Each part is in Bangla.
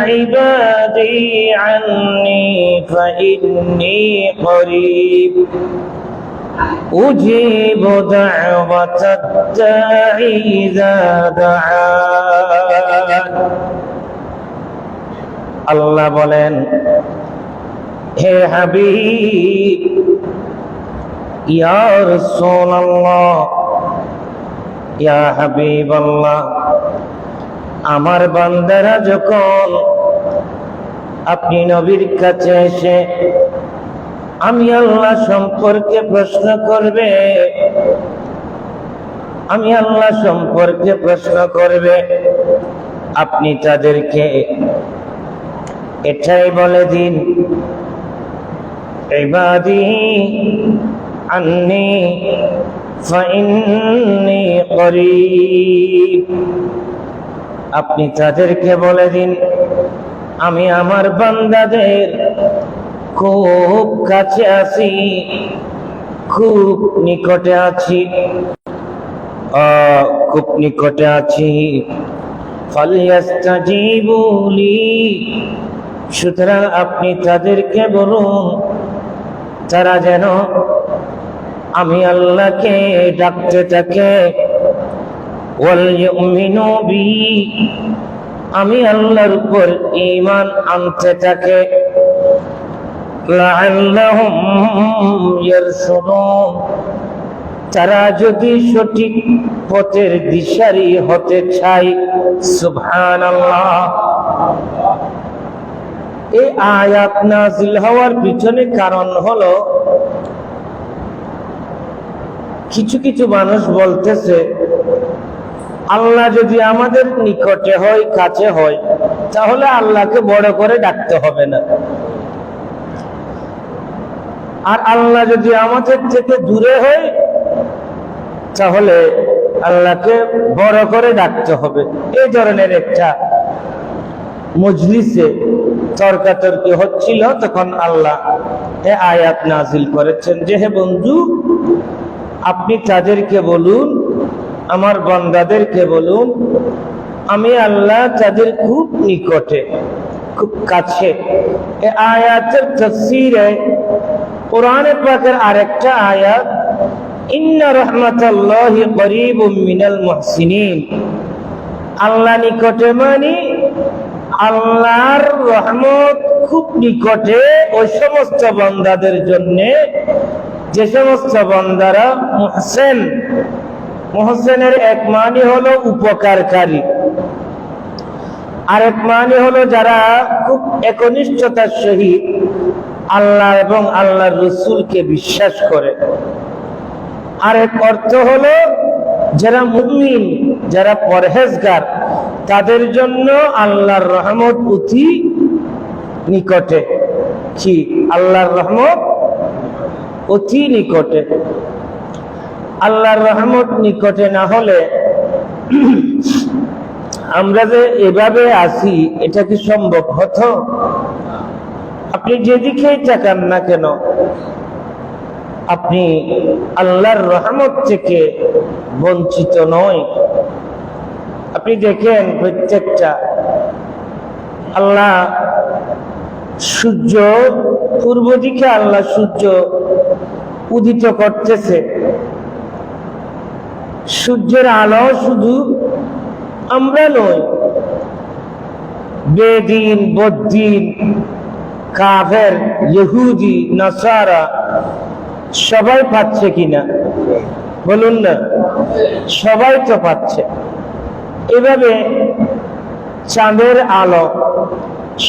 عبادي عني فإني قريب أجيب دعوة الداعي إذا دعان আল্লাহ বলেন, হে হাবিব, ইয়া রাসূলুল্লাহ, ইয়া হাবিবাল্লাহ, আমার বান্দারা যখন আপনি নবীর কাছে এসে আমি আল্লাহ সম্পর্কে প্রশ্ন করবে, আমি আল্লাহ সম্পর্কে প্রশ্ন করবে, আপনি তাদেরকে এটাই বলে দিন, ইবাদি আন্নি ফাইন্নি করিব। আপনি তাদেরকে বলে দিন, আমি আমার বান্দাদের খুব কাছে আছি, খুব নিকটে আছি, খুব নিকটে আছি। ফালইস্তাজিবু লি, সুতরাং আপনি তাদেরকে বলুন তারা যেন আমি আল্লাহকে ডাকতে থাকে, ওয়াল ইউমিনু বি, আমি আল্লাহর উপর ঈমান আনতে থাকে, লাআল্লাহুম ইয়ারশুদুন, তারা যদি সঠিক পথের দিশারি হতে চায়। সুবহানাল্লাহ। এই আয়াত নাযিল হওয়ার পিছনে কারণ হলো, কিছু কিছু মানুষ বলতেছে আল্লাহ যদি আমাদের নিকটে হয়, কাছে হয়, তাহলে আল্লাহকে বড় করে ডাকতে হবে না, আর আল্লাহ যদি আমাদের থেকে দূরে হয় তাহলে আল্লাহকে বড় করে ডাকতে হবে। এই ধরনের একটা মজলিসে তর্কাতর্কি হচ্ছিল, তখন আল্লাহ এই আয়াত নাযিল করেছেন যে, হে বন্ধু, আপনি তাদেরকে বলুন, আমার বান্দাদেরকে বলুন, আমি আল্লাহ তাদের খুব নিকটে, খুব কাছে। এই আয়াতের তাফসীরে কোরআনে পাকের আরেকটা আয়াত, ইন্না রাহমাতাল্লাহি করিবুম মিনাল মুহসিনিন, আল্লাহ নিকটে মানে আল্লাহর রহমত খুব নিকটে ওই সমস্ত বান্দাদের জন্য যে সমস্ত বান্দারা মুহসিন। মুহসিনের এক মানে হলো উপকারকারী, আরেক মানে হলো যারা খুব একনিষ্ঠতার সহিত আল্লাহ এবং আল্লাহর রাসূলকে বিশ্বাস করে। আরেক অর্থ হলো যারা মুমিন, যারা পরহেজগার, তাদের জন্য আল্লাহর রহমত অতি নিকটে। কি? আল্লাহর রহমত অতি নিকটে। আল্লাহর রহমত নিকটে না হলে আমরা যে এভাবে আছি, এটা কি সম্ভব হতো? আপনি যেদিকেই তাকান না কেন, আপনি আল্লাহর রহমত থেকে বঞ্চিত নয়। আপনি দেখেন প্রত্যেকটা, আল্লাহ সূর্য পূর্ব দিকে, আল্লাহ সূর্য উদিত করতেছে, সূর্যের আলো শুধু আমরা নই, বেদিন, বদ্দিন, কাফের, ইহুদি, নাসারা সবাই পাচ্ছে কিনা বলুন না? সবাই তো পাচ্ছে। এভাবে চাঁদের আলো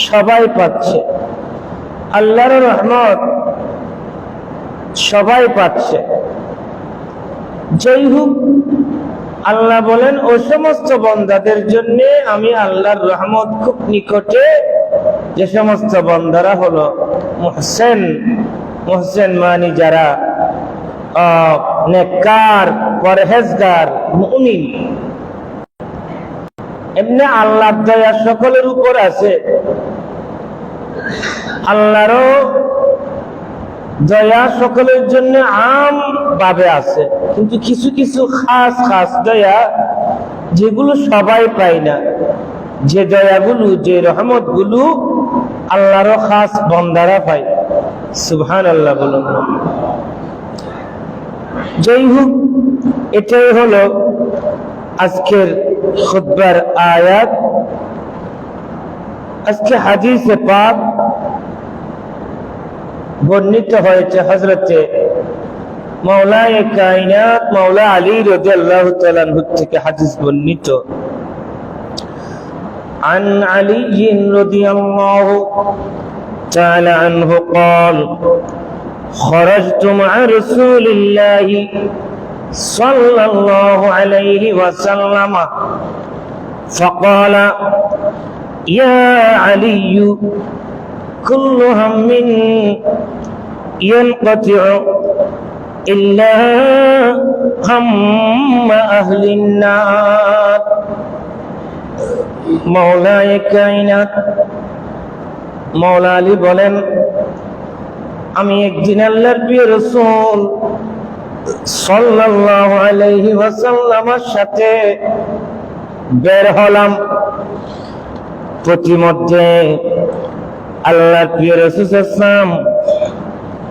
সবাই পাচ্ছে, আল্লাহর রহমত সবাই পাচ্ছে। যাই হোক, আল্লাহ বলেন ও সমস্ত বান্দাদের জন্য আমি আল্লাহর রহমত খুব নিকটে, যে সমস্ত বান্দারা হলো মুহসিন। মুহসিন মানে যারা নেককার, পরহেজগার, মুমিন। এমনি আল্লাহর দয়া সকলের উপর আছে, আল্লাহরও দয়া সকলের জন্য আম ভাবে আছে, কিন্তু কিছু কিছু খাস খাস দয়া যেগুলো সবাই পায় না, যে দয়াগুলো, যে রহমতগুলো আল্লাহর খাস বান্দারা পায়। সুবহানাল্লাহ বলুন। যাই হোক, এটাই হলো আজকের খুতবার আয়াত। আজকে হাদিসে পাক বর্ণিত হয়েছে হযরতে মাওলায়ে কায়নাত মাওলা আলী রাদিয়াল্লাহু তাআলা আনহু থেকে হাদিস বর্ণিত। عن علي رضي الله تعالى عنه قال خرجت مع رسول الله صلى الله عليه وسلم فقال يا علي كل هم ينقطع إلا هم أهل النار। মাওলায়ে কায়নাত মাওলা আলী বলেন, আমি একদিন আল্লাহর প্রিয় রাসূল সাল্লাল্লাহু আলাইহি ওয়াসাল্লামের সাথে বের হলাম। প্রতিমধ্যে আল্লাহর প্রিয় রাসূল সাল্লাল্লাহু আলাইহি ওয়াসাল্লাম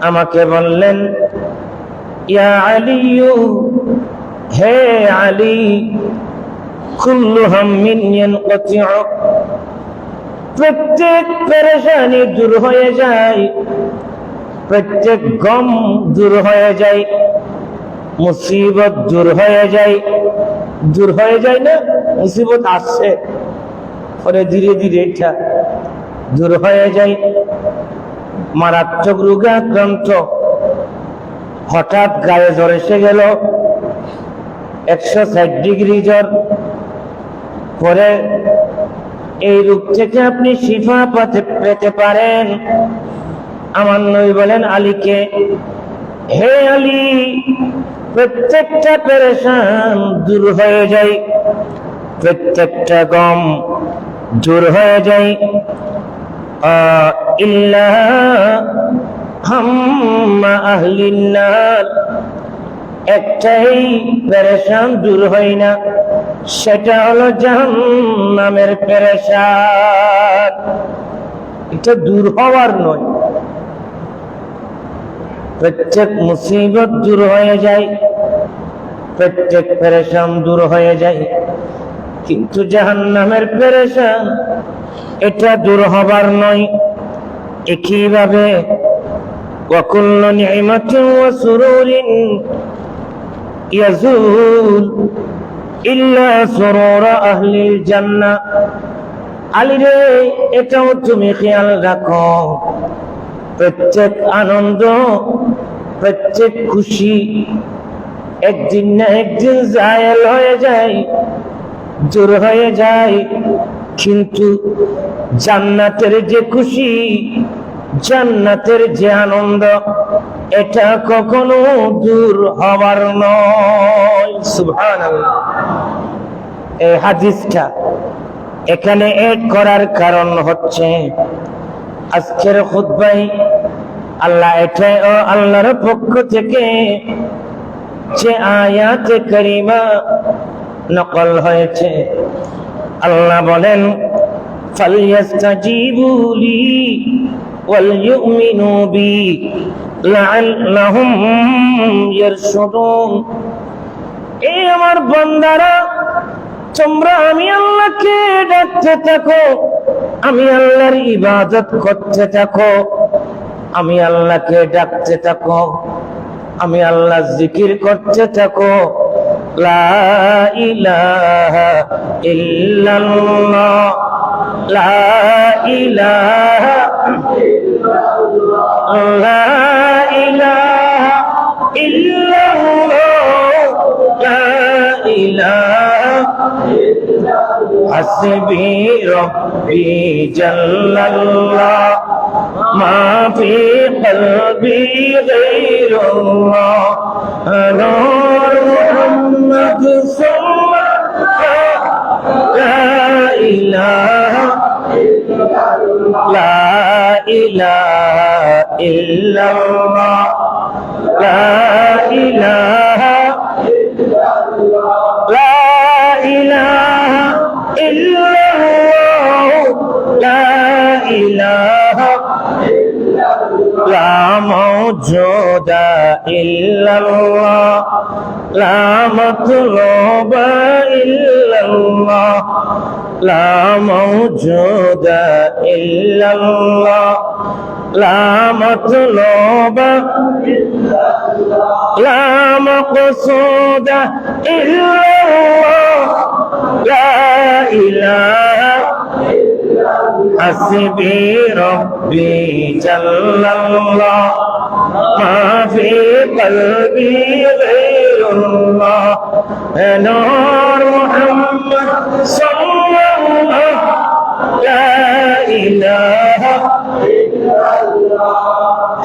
আমাকে বললেন, ইয়া আলী, হে আলী, কুল্লু হাম্মিন ইয়ানকাতিউ, প্রত্যেক পেরেশানি দূর হয়ে যায়, প্রত্যেক গম দূর হয়ে যায়, মুসিবত দূর হয়ে যায়। দূর হয়ে যায় না, মুসিবত আসছে পরে ধীরে ধীরে এটা দূর হয়ে যায়। মারাত্মক রোগে আক্রান্ত, হঠাৎ গায়ে জ্বর এসে গেল, 160 ডিগ্রি জ্বর, পরে এই রোগ থেকে আপনি শিফা পেতে পারেন। আমার নবী বলেন আলীকে, হে আলী, প্রত্যেকটা পেরেশান দূর হয়ে যায়, প্রত্যেকটা গম দূর হয়ে যায়, ইল্লা হাম্মা আহলিন নার, একটাই পেরেশান দূর হয় না, সেটা হলো জাহান্নামের পেরেশান। এটা দূর হওয়ার নয়। প্রত্যেক মুসিবত দূর হয়ে যায়, প্রত্যেক পেরেশান দূর হয়ে যায়, কিন্তু জাহান্নামের পেরেশান এটা দূর হবার নয়। একইভাবে ওয়াকুল্লু নি'মাতিন ওয়া সুরুরিন ইয়াজুল ইল্লা সুরুরা আহলিল জান্নাহ। আলী রে, এটাও তুমি খেয়াল রাখো, প্রত্যেক আনন্দ, প্রত্যেক খুশি একদিন না একদিন জায়েল হয়ে যায়, দূর হয়ে যায়, কিন্তু জান্নাতের যে খুশি, জান্নাতের যে আনন্দ, এটা কখনো দূর হবার নয়। সুবহানাল্লাহ। এই হাদিসটা এখানে এড করার কারণ হচ্ছে আজকের খুতবায় আল্লাহ এটাই আল্লাহর পক্ষ থেকে যে আয়াতে কারিমা নকল হয়েছে, আল্লাহ বলেন, ফালইস্তাজিবু লি ওয়াল ইউমিনু বি লাআল্লাহুম ইয়ারশুদুন। এই আমার বান্দারা, তোমরা আমি আল্লাহকে ডাকতে থাকো, আমি আল্লাহর ইবাদত করতে থাকো, আমি আল্লাহকে ডাকতে থাকো, আমি আল্লাহর জিকির করতে থাকো। লা ইলাহা ইল্লাল্লাহ, লা ইলাহা ইল্লাল্লাহ, লা ইলাহা ইল্লাল্লাহ, লা ইলাহা ইল্লাল্লাহ, হাসবি রব্বি জাল্লাল্লাহ, মা ফি কলবি গায়রুল্লাহ, নূর মুহাম্মদ সাল্লাল্লাহু লা ইলাহা ইল্লাল্লাহ, লা ইলাহা ইল্লাল্লাহ, লা ইলাহা ইল্লাল্লাহ, লা ইলাহা ইল্লাল্লাহ। ইলাহা লা মাওজুদা ইল্লাল্লাহ লা মাতলুবা ইল্লাল্লাহ লা মাওজুদা ইল্লাল্লাহ লা মাতলুবা লা মাকসুদা ইল্লাল্লাহ লা ইলাহা হাসবি রব্বি জাল্লাল্লাহ মা ফি কলবি গায়রুল্লাহ নূর মুহাম্মদ সাল্লাল্লাহ লা ইলাহা ইল্লাল্লাহ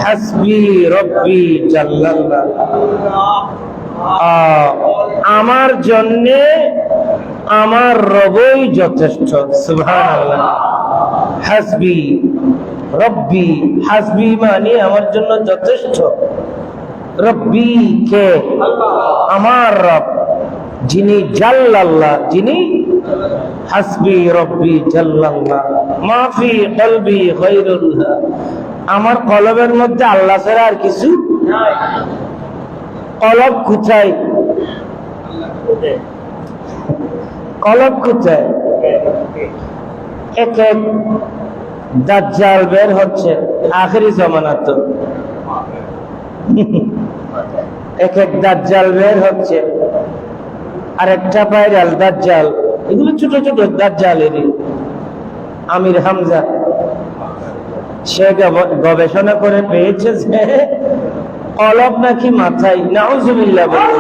হাসবি রব্বি জাল্লাল্লাহ। আমার জন্যে আমার রবই যথেষ্ট। সুবহানাল্লাহ। হাসবি রব্বি, হাসবি মানে আমার জন্য যথেষ্ট। রব্বি কে? আমার রব, যিনি জাল্লাল্লাহ, যিনি হাসবি রব্বি জাল্লাল্লাহ মা ফি কলবি গায়রুল্লাহ। আমার কলবের মধ্যে আল্লাহ ছাড়া আর কিছু নাই। কলব কোথায়? কলব কোথায়? এক এক দাজ্জাল বের হচ্ছে, আখেরি জামানা তো। এক এক দাজ্জাল বের হচ্ছে, আর একটা ভাইরাল দাজ্জাল। এগুলো ছোট ছোট দাজ্জালেরই। আমির হামজা সে গবেষণা করে পেয়েছে যে কলব নাকি মাথায়। নাউজুবিল্লাহ বলে।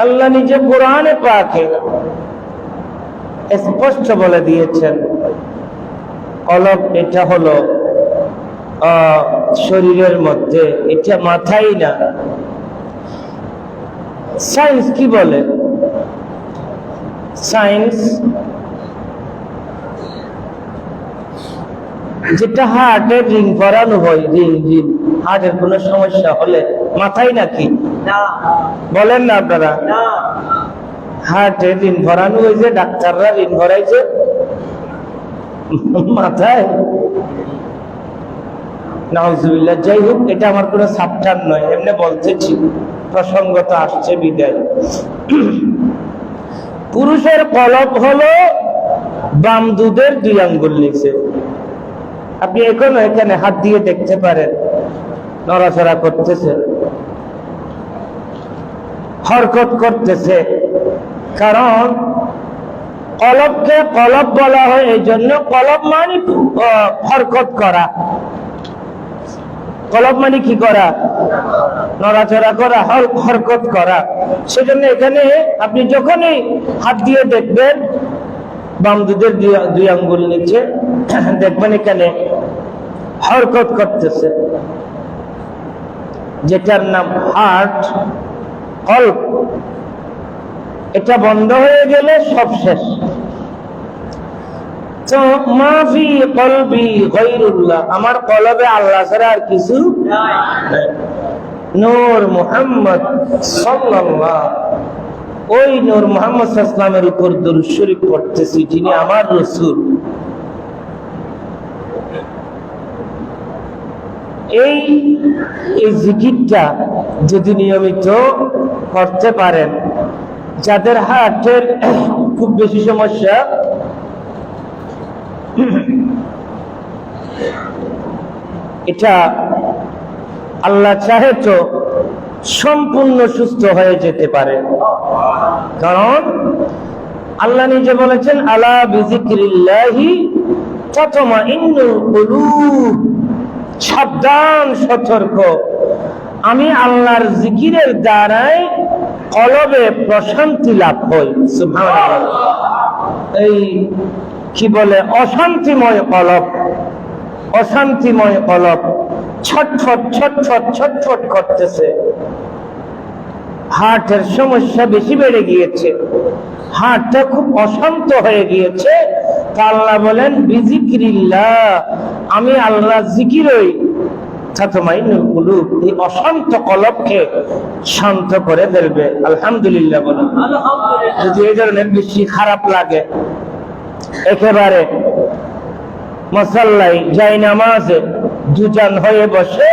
আল্লাহ নিজে কোরআনে পাকে স্পষ্ট বলে দিয়েছেন কলব এটা হলো শরীরের মধ্যে, এটা মাথায় না। সায়েন্স কি বলে? সায়েন্স যেটা হার্টের রিং করানো হয়, রিং হার্টের কোনো সমস্যা হলে মাথায় নাকি বলেন না আপনারা? হার্টের রিং ভরানো হয়েছে, ডাক্তাররা রিং ভরাইছে মাথায়। নাউজুবিল্লাহ। যাই হোক, এটা আমার কোনো সাবটার নয়, এমনি বলতেছি, প্রসঙ্গত আসছে বিদায়। পুরুষের কলব হলো বাম দুধের 2 আঙ্গুল নিচে। আপনি এখনো এখানে হাত দিয়ে দেখতে পারেন, নড়াচড়া করতেছে, হরকত করতেছে। কারণ কলবকে কলব বলা হয় এই জন্য, কলব মানে হরকত করা। কলব মানে কি করা? নড়াচড়া করা, হরকত করা। সেজন্য এখানে আপনি যখনই হাত দিয়ে দেখবেন বাম দুধের 2 আঙ্গুল নিচে, দেখবেন এখানে হরকত করতেছে, যেটার নাম হার্ট, কলব। এটা বন্ধ হয়ে গেলে সব শেষ। তো মা ফি কলবি গায়রুল্লাহ, আমার কলবে আল্লাহ ছাড়া আর কিছু নাই। নূর মুহাম্মদ সাল্লাল্লাহ, ওই নূর মুহাম্মদ সাল্লাল্লাহু আলাইহি ওয়াসাল্লামের উপর দরুদ শরীফ পড়তেছি, যিনি আমার রাসূল। এই জিকিরটা যদি নিয়মিত করতে পারেন, যাদের হার্টের খুব বেশি সমস্যা, এটা আল্লাহ চাহে তো সম্পূর্ণ সুস্থ হয়ে যেতে পারে। কারণ আল্লাহ নিজে বলেছেন, আলা বিযিকরিল্লাহি তাতমাইন্নুল কুলুব। সাবধান, সতর্ক, আমি আল্লাহর জিকিরের দ্বারাই কলবে প্রশান্তি লাভ হয়। সুবহানাল্লাহ। এই কি বলে, অশান্তিময় কলব, অশান্তিময় কলব ছটফট ছটফট ছটফট করতেছে। হার্টের সমস্যা বেশি বেড়ে গিয়েছে, হার্টটা খুব অশান্ত হয়ে গিয়েছে। আল্লাহ বলেন বিযিকরিল্লাহ, আমি আল্লাহ জিকিরই তাতমাইন্নুল কুলুব, এই অশান্ত কলবকে শান্ত করে ফেলবে। আলহামদুলিল্লাহ বলুন। যদি এই ধরনের বেশি খারাপ লাগে, একেবারে মাসাল্লাই যাই নামাজে দুজন হয়ে বসে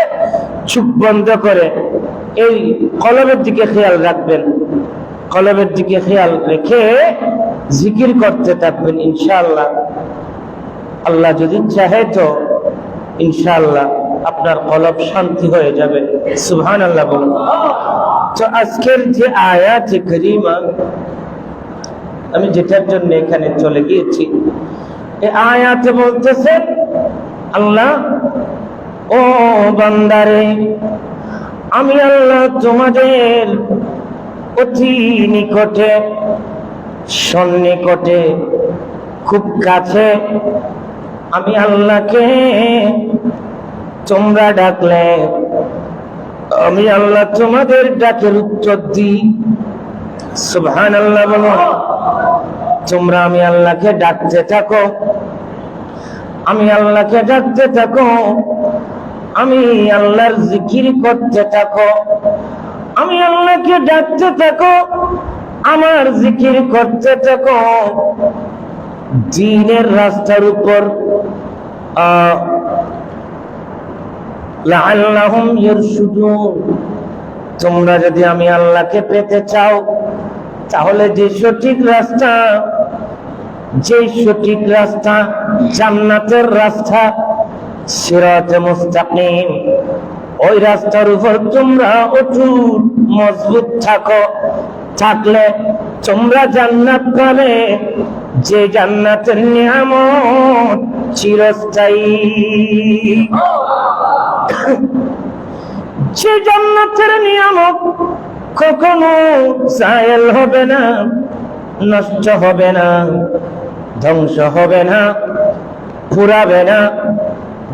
চুপ বন্ধ করে এই কলবের দিকে খেয়াল রাখবেন, কলবের দিকে খেয়াল রেখে জিকির করতে থাকবেন। ইনশাআল্লাহ আল্লাহ যদি চাহে তো ইনশাআল্লাহ আপনার কলব শান্তি হয়ে যাবে। সুবহানাল্লাহ বলুন। তো আজকের যে আয়াত কারীমা আমি যেটার জন্য এখানে চলে গিয়েছি, এই আয়াতে বলতেছেন আল্লাহ, ও বান্দারে, আমি আল্লাহ তোমাদের অতি নিকটে, সন্নিকটে, খুব কাছে আমি আল্লাহকে তোমরা ডাকলে আমি আল্লাহ তোমাদের ডাকের উত্তর দিই। সুবহানাল্লাহ বলো। তোমরা আমি আল্লাহকে ডাকতে থাকো, আমি আল্লাহকে ডাকতে থাকো, আমি আল্লাহর জিকির করতে থাকো, আমি আল্লাহকে ডাকতে থাকো, আমার জিকির করতে থাকো। দ্বীনের রাস্তার উপর লাআল্লাহুম ইয়ারশুদুন। তোমরা যদি আমি আল্লাহকে পেতে চাও তাহলে যে সঠিক রাস্তা, জান্নাতের রাস্তা, সিরাতে মুস্তাকিম, ওই রাস্তার উপর তোমরা অটুট মজবুত থাকো। থাকলে তোমরা জান্নাত পাবে, যে জান্নাতের নিয়ামত চিরস্থায়ী, যে জান্নাতের নিয়ামত কখনো জায়েল হবে না, নষ্ট হবে না, ধ্বংস হবে না, ফুরাবে না।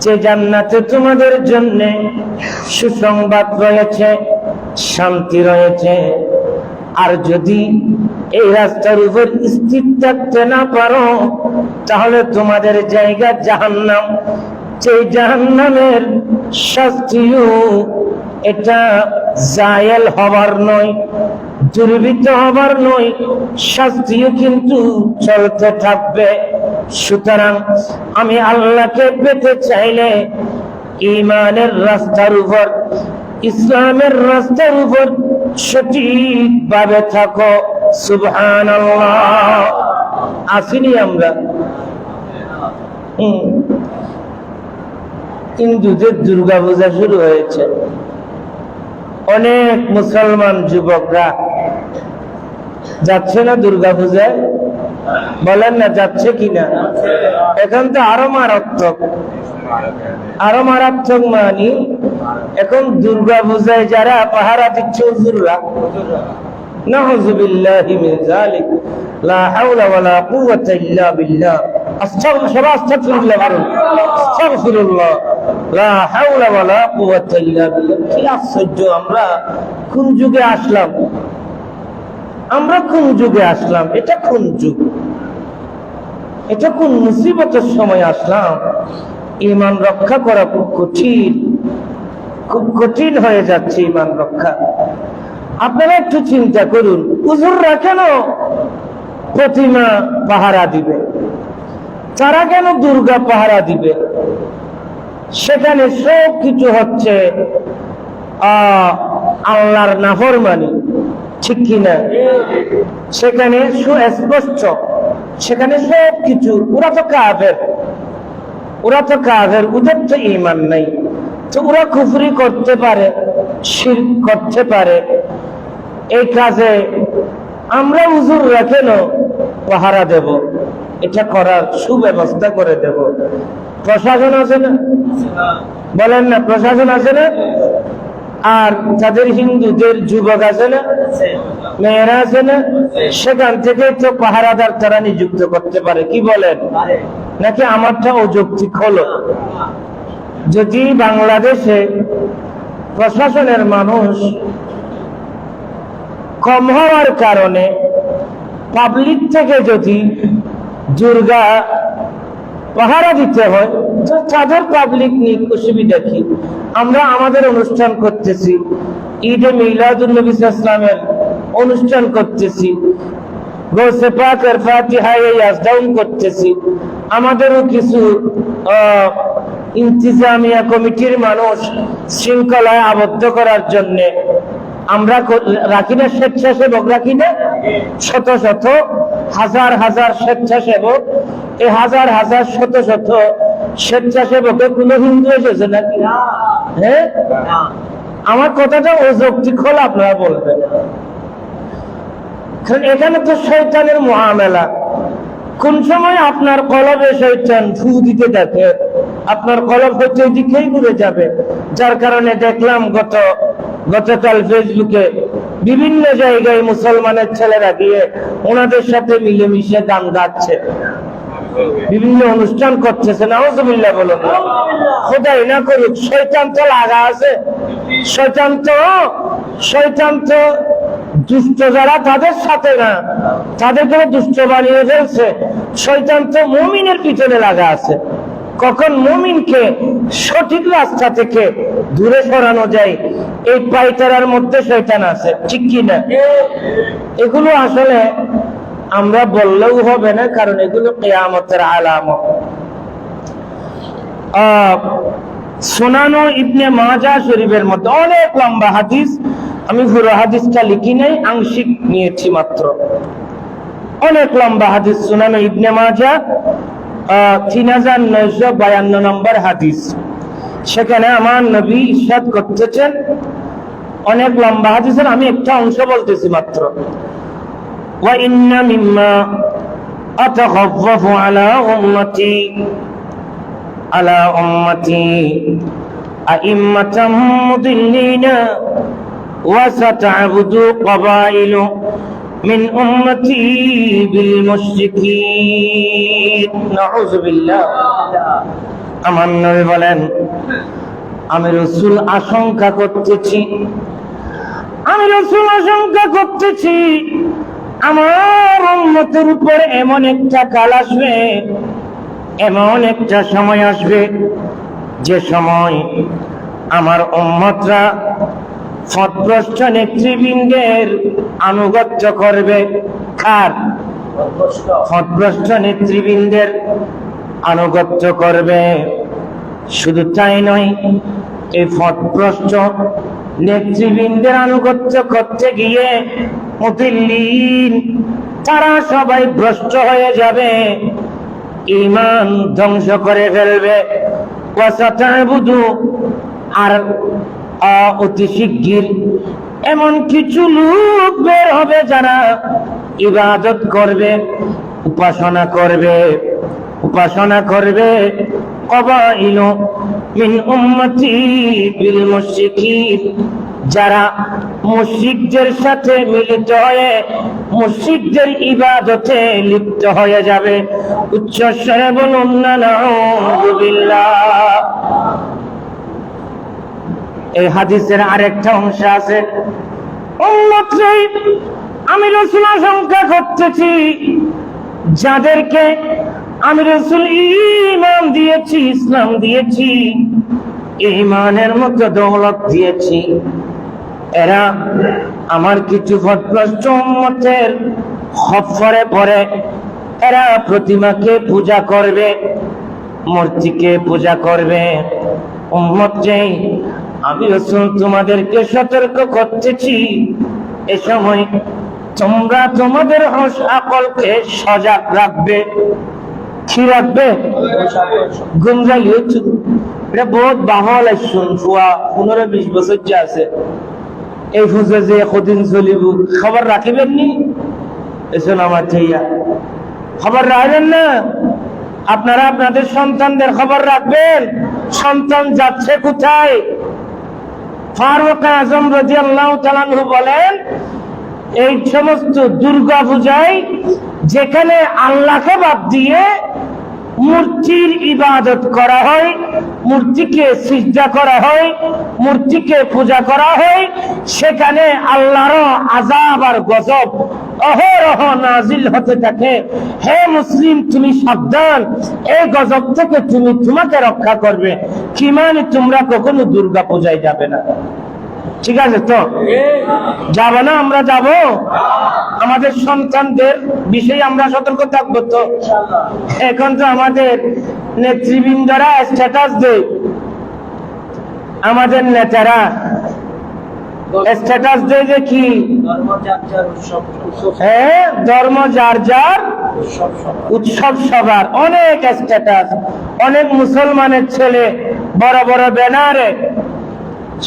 যে জান্নাতে তোমাদের জন্য সুসংবাদ রয়েছে, শান্তি রয়েছে। আর যদি এই রাস্তার উপর স্থির থাকতে না পারো তাহলে তোমাদের জায়গা জাহান্নাম। সেই জাহান্নামের শাস্তিও এটা জায়েল হবার নয়, দুর্বৃত্ত হবার নয়, শাস্তিও কিন্তু চলতে থাকবে। সুতরাং আমি আল্লাহকে পেতে চাইলে ঈমানের রাস্তার উপর, ইসলামের রাস্তার উপর সঠিকভাবে থাকো। সুবহানাল্লাহ। আসিনি আমরা? হিন্দুদের দুর্গা পূজা শুরু হয়েছে, অনেক মুসলমান যুবকরা যাচ্ছে না দুর্গা পূজায়? বলেন না যাচ্ছে কিনা? এখন তো আরো মারাত্মক, আরো মারাত্মক। মানি এখন দুর্গা পূজায় যারা পাহারা দিচ্ছে হুজুররা, নাউযুবিল্লাহি মিন যালিক, লা হাওলা ওয়ালা কুওয়াতা ইল্লা বিল্লাহ। আস্তাগফিরুল্লাহ, আস্তাগফিরুল্লাহ, লা হাওলা ওয়ালা কুওয়াতা ইল্লা বিল্লাহ। কি আশ্চর্য! আমরা কোন যুগে আসলাম? আমরা কোন যুগে আসলাম? এটা কোন যুগ? এটা কোন মুসিবতের সময় আসলাম? ঈমান রক্ষা করা খুব কঠিন, খুব কঠিন হয়ে যাচ্ছে ঈমান রক্ষা। আপনারা একটু চিন্তা করুন, হুজুররা কেন প্রতিমা পাহারা দিবে? তারা কেন দুর্গা পাহারা দিবে? সেখানে সব কিছু হচ্ছে আল্লাহর নাফরমানি, ঠিক কিনা? সেখানে সুস্পষ্ট, সেখানে সব কিছু। ওরা তো কাফের, ওরা তো কাফের, ওদের তো ঈমান নাই। তো ওরা কুফরি করতে পারে, শিরক করতে পারে। এই কাজে আমরা হুজুররা কেন পাহারা দেব? এটা করার সুব্যবস্থা করে দেব। প্রশাসন আছে না? বলেন না, প্রশাসন আছে না? আর যাদের হিন্দুদের যুবক আছে না, মেয়েরা আছে না, সেখান থেকে তো পাহারাদার তারা নিযুক্ত করতে পারে। কি বলেন? নাকি আমারটা অযৌক্তিক হলো? যদি বাংলাদেশে প্রশাসনের মানুষ কম হওয়ার কারণে পাবলিক থেকে যদি দুর্গা পাহারা দিতে হয়, তাদের পাবলিক নিয়ে অসুবিধা কি? আমরা আমাদের অনুষ্ঠান করতেছি, ঈদে মিলাদুন নবী সাল্লাল্লাহু আলাইহি ওয়াসাল্লামের অনুষ্ঠান করতেছি, গৌসে পাকের ফাতিহা ইয়াজদাউন করতেছি। আমাদেরও কিছু ইন্তিজামিয়া কমিটির মানুষ শৃঙ্খলায় আবদ্ধ করার জন্য আমরা রাখি না, স্বেচ্ছাসেবক রাখি না, শত শত হাজার হাজার স্বেচ্ছাসেবক। এই হাজার হাজার শত শত স্বেচ্ছাসেবকে কোনো হিন্দু এসেছে নাকি? হ্যাঁ, আমার কথাটা অযৌক্তিক হলে আপনারা বলবেন, কারণ এখানে তো শয়তানের মুআমেলা। কোন সময় আপনার কলবে শয়তান ফু দিতে থাকে, আপনার কলব হয়তো ওই দিকেই ঘুরে যাবে। যার কারণে দেখলাম গতকাল ফেসবুকে বিভিন্ন জায়গায় মুসলমানের ছেলেরা গিয়ে ওনাদের সাথে মিলেমিশে গান গাচ্ছে, বিভিন্ন অনুষ্ঠান করতেছে। নাউজুবিল্লাহ বলুন, খোদাই না করুক। শয়তান তো লাগা আছে, শয়তান তো দুষ্ট যারা তাদের সাথে না, তাদেরকে দুষ্ট বানিয়ে ফেলছে। শয়তান তো মুমিনের পিছনে লাগা আছে। কখন মুমিনকে সঠিক রাস্তা থেকে দূরে সরানো যায়, এই পাইতারার মধ্যে শয়তান আছে, ঠিক কি না? এগুলো আসলে আমরা বললেও হবে না, কারণ এগুলো কিয়ামতের আলামত। সুনানো ইবনে মাজাহ শরীফের মধ্যে অনেক লম্বা হাদিস, আমি পুরো হাদিসটা লিখি নাই, আংশিক নিয়েছি মাত্র। অনেক লম্বা হাদিস, সুনানো ইবনে মাজাহ 3952 নম্বর হাদিস। সেখানে আমার নবী ইরশাদ করতেছেন, অনেক লম্বা হাদিসের আমি একটা অংশ বলতেছি মাত্র। ওয়া ইন্না মিম্মা আতাখাফফু আলা উম্মতি আইম্মাতাম মুদিল্লিনা ওয়া সাতা'বুদু ক্বাবাইলু মিন উম্মতি বিল মুশরিকিন। নাউযুবিল্লাহ। আমার নবী বলেন, আমি রাসূল আশঙ্কা করতেছি আমার উম্মতের উপর এমন একটা কাল আসবে, এমন একটা সময় আসবে, যে সময় আমার উম্মতরা পথভ্রষ্ট নেতৃবৃন্দের আনুগত্য করবে। কার? পথভ্রষ্ট নেতৃবৃন্দের আনুগত্য করবে। শুধু তাই নয়, এই পথভ্রষ্ট নেতৃবৃন্দের আনুগত্য করতে গিয়ে মুদিল্লিন, তারা সবাই ভ্রষ্ট হয়ে যাবে, ঈমান ধ্বংস করে ফেলবে। ওয়া সাতা'বুদু, আর অতি শিগগির এমন কিছু লোক বের হবে যারা ইবাদত করবে, উপাসনা করবে ক্বাবাইলু মিন উম্মতি বিল মুশরিকিন, যারা মুশরিকদের সাথে মিলিত হয়ে মুশরিকদের ইবাদতে লিপ্ত হয়ে যাবে। উচ্চস্বরে বলুন না নাউযুবিল্লাহ। এই হাদিসের আরেকটা অংশ আছে, উম্মতরাই আমি রাসূল আশঙ্কা করতেছি, যাদেরকে আমি রাসূল ঈমান দিয়েছি, ইসলাম দিয়েছি, ঈমানের মতো দৌলত দিয়েছি, এরা আমার কিছু পথভ্রষ্ট উম্মতের খপ্পরে পড়ে। এরা প্রতিমাকে পূজা করবে, মূর্তিকে পূজা করবে। উম্মত যেই, আমি রাসূল তোমাদেরকে সতর্ক করতেছি, এ সময় তোমরা তোমাদের হোশ আকলকে সজাগ রাখবে। কি রাখবে? গুঞ্জালি হচ্ছে এটা বহুত বাহল শুন, 15-20 বছর যে আছে এই ফুজে যে কদিন চলিব, খবর রাখিবেন নি? এসন আমার চাইয়া খবর রাখবেন না। আপনারা আপনাদের সন্তানদের খবর রাখবেন, সন্তান যাচ্ছে কোথায়। ফারুক আজম রাদিয়াল্লাহু তাআলা আনহু বলেন, এই সমস্ত দুর্গা পূজায় যেখানে আল্লাহকে বাদ দিয়ে মূর্তির ইবাদত করা হয়, মূর্তিকে সিজদা করা হয়, মূর্তিকে পূজা করা হয়, সেখানে আল্লাহর আযাব আর গজব অহরহ নাজিল হতে থাকে। হে মুসলিম, তুমি সাবধান, এই গজব থেকে তোমাকে রক্ষা করবে। কি মানে তোমরা কখনো দুর্গা পূজায় যাবে না। ঠিক আছে তো? যাব না? আমরা যাব। আমাদের সন্তানদের বিষয়ে আমরা সতর্ক থাকবো তো। এখন তো আমাদের নেতৃবৃন্দরা স্ট্যাটাস দেয়, আমাদের নেতারা স্ট্যাটাস দেয় যে কি, হ্যাঁ, ধর্ম যার যার উৎসব সবার। অনেক স্ট্যাটাস, অনেক মুসলমানের ছেলে বড় বড় ব্যানারে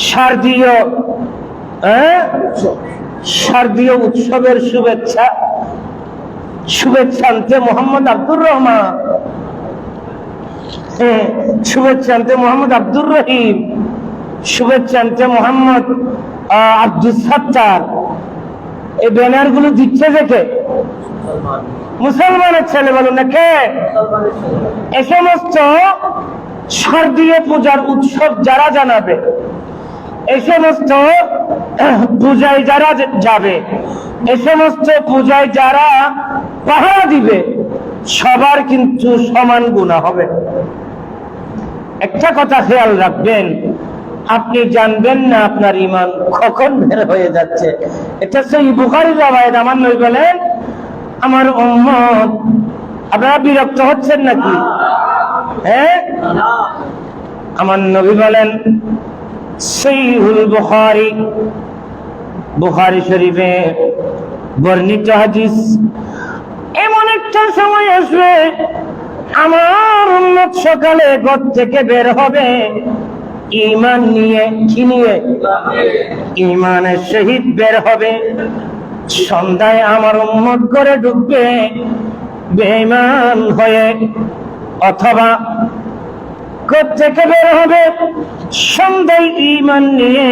শারদীয় শারদীয় উৎসবের শুভেচ্ছান্তে মোহাম্মদ আব্দুর রহমান, শুভেচ্ছান্তে মোহাম্মদ আব্দুর রহিম, শুভেচ্ছান্তে মোহাম্মদ আব্দুল সাত্তার। এই ব্যানার গুলো দিচ্ছে দেখে মুসলমানের ছেলে, বলুন না কে? এ সমস্ত শারদীয় পূজার উৎসব যারা জানাবে, এ সমস্ত পূজায় যারা যাবে, এ সমস্ত পূজায় যারা পাহারা দিবে, সবার কিন্তু সমান গুনাহ হবে। একটা কথা খেয়াল রাখবেন, আপনি জানবেন না আপনার ঈমান কখন বের হয়ে যাচ্ছে। এটা সহিহ বুখারীর রওয়ায়াত। আমার নবী বলেন, আমার উম্মত, আপনারা বিরক্ত হচ্ছেন নাকি? হ্যাঁ, আমার নবী বলেন, সহিহুল বুখারী, বুখারী শরীফে বর্ণিত হাদিস, এমন একটা সময় আসবে আমার উম্মত সকালে ঘর থেকে বের হবে ঈমান নিয়ে। কি নিয়ে? ঈমানের সহিত বের হবে। সন্ধ্যায় আমার উম্মত ঘরে ঢুকবে বেঈমান হয়ে, অথবা ঘর থেকে বের হবে সন্ধ্যায় ঈমান নিয়ে,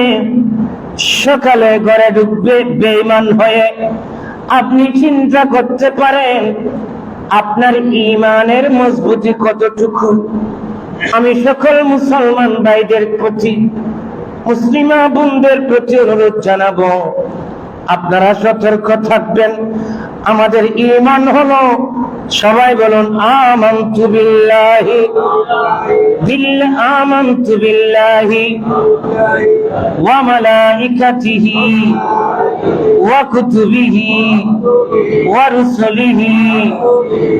সকালে ঘরে ঢুকবে বেঈমান হয়ে। আপনি চিন্তা করতে পারেন আপনার ঈমানের মজবুতি কতটুকু। আমি সকল মুসলমান ভাইদের প্রতি, মুসলিমা বোনদের প্রতি অনুরোধ জানাবো, আপনারা সতর্ক থাকবেন। আমাদের ঈমান হলো, সবাই বলুন, আমানতু বিল্লাহি, আমানতু বিল্লাহি ওয়া মালাইকাতিহি ওয়া কুতুবিহি ওয়া রুসুলিহি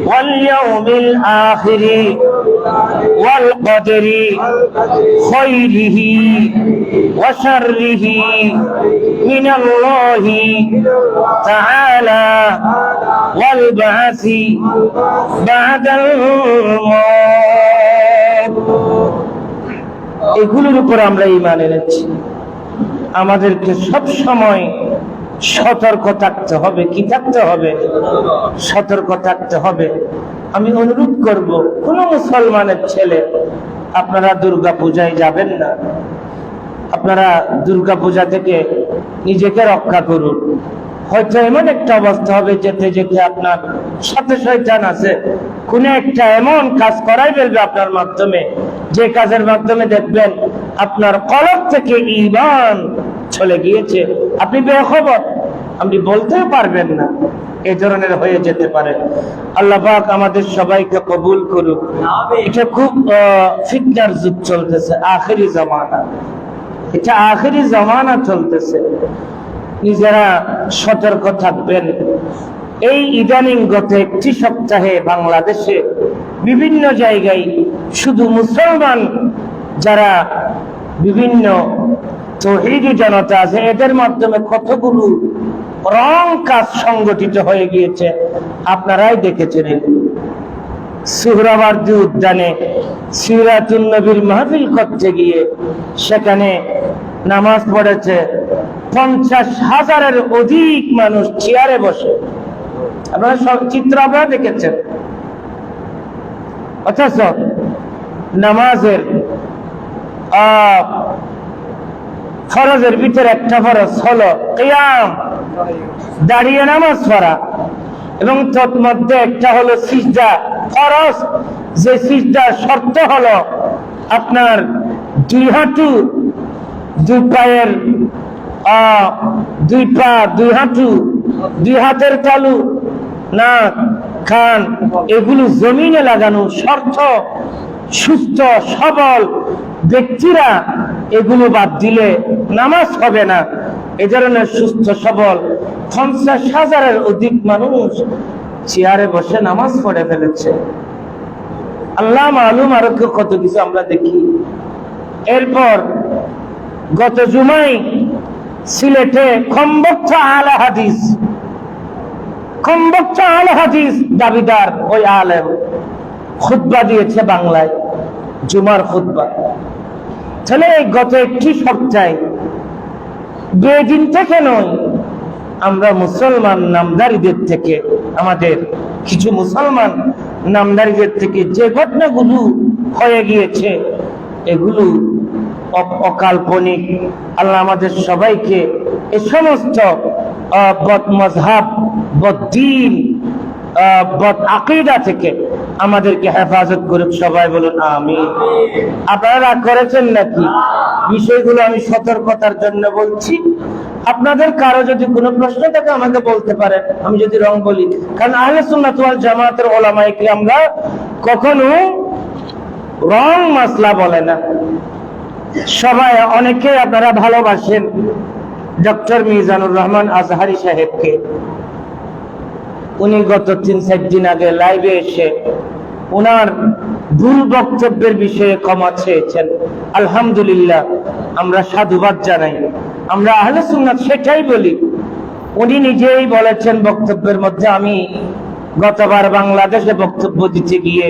ওয়াল ইয়াউমিল আখিরি ওয়াল কদরি খায়রিহি ওয়া শাররিহি মিনাল্লাহি তাআলা ওয়াল বা'সি বা'দাল মাউত। এগুলোর উপর আমরা ঈমান এনেছি। আমাদেরকে সব সময় সতর্ক থাকতে হবে। কি থাকতে হবে? সতর্ক থাকতে হবে। আমি অনুরোধ করব, কোন মুসলমানের ছেলে, আপনারা দুর্গা পূজায় যাবেন না। আপনারা দুর্গা পূজা থেকে নিজেকে রক্ষা করুন। হয়তো এমন একটা অবস্থা হবে যেতে যেতে আপনার সাথে শয়তান আছে, কোন একটা এমন কাজ করাই ফেলবে আপনার মাধ্যমে, যে কাজের মাধ্যমে দেখবেন আপনার কলব থেকে ঈমান চলে গিয়েছে। আপনি বেখবর, আপনি বলতেও পারবেন না। এই ধরনের হয়ে যেতে পারে। আল্লাহ পাক আমাদের সবাইকে কবুল করুক। এটা খুব ফিতনার যুগ চলতেছে, আখেরি জামানা। এটা আখেরি জামানা চলতেছে। নিজেরা সতর্ক থাকবেন। এই ইদানিং গত একটি সপ্তাহে বাংলাদেশে বিভিন্ন জায়গায় শুধু মুসলমান যারা বিভিন্ন তৌহিদি জনতা আছে, এদের মাধ্যমে কতগুলো রং কাজ সংগঠিত হয়ে গিয়েছে, আপনারাই দেখেছেন। এগুলো সুহরাওয়ার্দী উদ্যানে সিরাতুন নবীর মাহফিল করতে গিয়ে সেখানে নামাজ পড়েছে 50,000-এর অধিক মানুষ চেয়ারে বসে। আপনারা সব চিত্র আপনারা দেখেছেন। অথচ নামাজের ফরজের ভিতরে একটা ফরজ হলো কিয়াম, দাঁড়িয়ে নামাজ পড়া, এবং তন্মধ্যে একটা হলো সিজদা ফরজ। যে সিজদার শর্ত হলো আপনার দুই হাঁটু, দুই পায়ের দুই পা, দুই হাঁটু, দুই হাতের তালু, নাক, কান, এগুলো জমিনে লাগানো শর্ত। সুস্থ সবল ব্যক্তিরা এগুলো বাদ দিলে নামাজ হবে না। এ ধরনের সুস্থ সবল 50,000-এর অধিক মানুষ চেয়ারে বসে নামাজ পড়ে ফেলেছে। আল্লাহ মালুম আরো কত কিছু আমরা দেখি। এরপর গত জুমায় সিলেটে খম্বক্ত আলে হাদিস দাবিদার ওই আলেম খুতবা দিয়েছে বাংলায়, জুমার খুতবা। তাহলে গত একটি সপ্তাহে, বেদিন থেকে নয়, আমরা মুসলমান নামদারিদের থেকে, আমাদের কিছু মুসলমান নামদারিদের থেকে যে ঘটনাগুলো হয়ে গিয়েছে এগুলো অকাল্পনিক। আল্লাহ আমাদের সবাইকে এ সমস্ত বদ মজহাব, বদ্দিন, বদ আকীদা থেকে আমাদেরকে হেফাজত করুক। সবাই বলুন আমিন। আপনারা রাগ করেছেন নাকি? বিষয়গুলো আমি সতর্কতার জন্য বলছি। আপনাদের কারো যদি কোনো প্রশ্ন থাকে আমাকে বলতে পারেন, আমি যদি রং বলি। কারণ আহলে সুন্নাত ওয়াল জামাতের উলামায়ে কিরামরা কখনো রং মাসলা বলে না। সবাই, অনেকে আপনারা ভালোবাসেন ডক্টর মিজানুর রহমান আজহারি সাহেবকে। উনি গত 3-4 দিন আগে লাইভে এসে ওনার ভুল বক্তব্যের বিষয়ে ক্ষমা চেয়েছেন। আলহামদুলিল্লাহ, আমরা সাধুবাদ জানাই। আমরা আহলে সুন্নাত সেটাই বলি। উনি নিজেই বলেছেন বক্তব্যের মধ্যে, আমি গতবার বাংলাদেশে বক্তব্য দিতে গিয়ে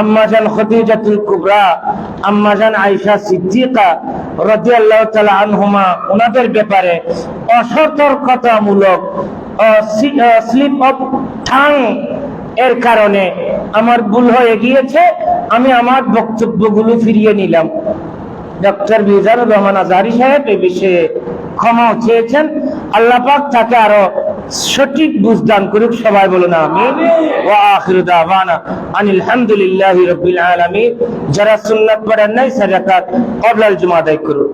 আম্মাজান খদিজাতুল কুবরা, আম্মাজান আয়েশা সিদ্দিকা রাদিয়াল্লাহু তাআলা আনহুমা, ওনাদের ব্যাপারে অসতর্কতামূলক স্লিপ অফ টাং এর কারণে আমার ভুল হয়ে গিয়েছে। আমি আমার বক্তব্যগুলো ফিরিয়ে নিলাম। ডক্টর মিজানুর রহমান আজহারি সাহেব এই বিষয়ে ক্ষমা চেয়েছেন। আল্লাহ পাক তাকে আরো সঠিক বুঝদান করুক। সবাই বলুন আমিন। ওয়া আখিরু দাওয়ানা আনিল হামদুলিল্লাহি রাব্বিল আলামিন। যারা সুন্নাত পড়েন নাই 4 রাকাত ক্বাবলাল জুমা আদায় করুন।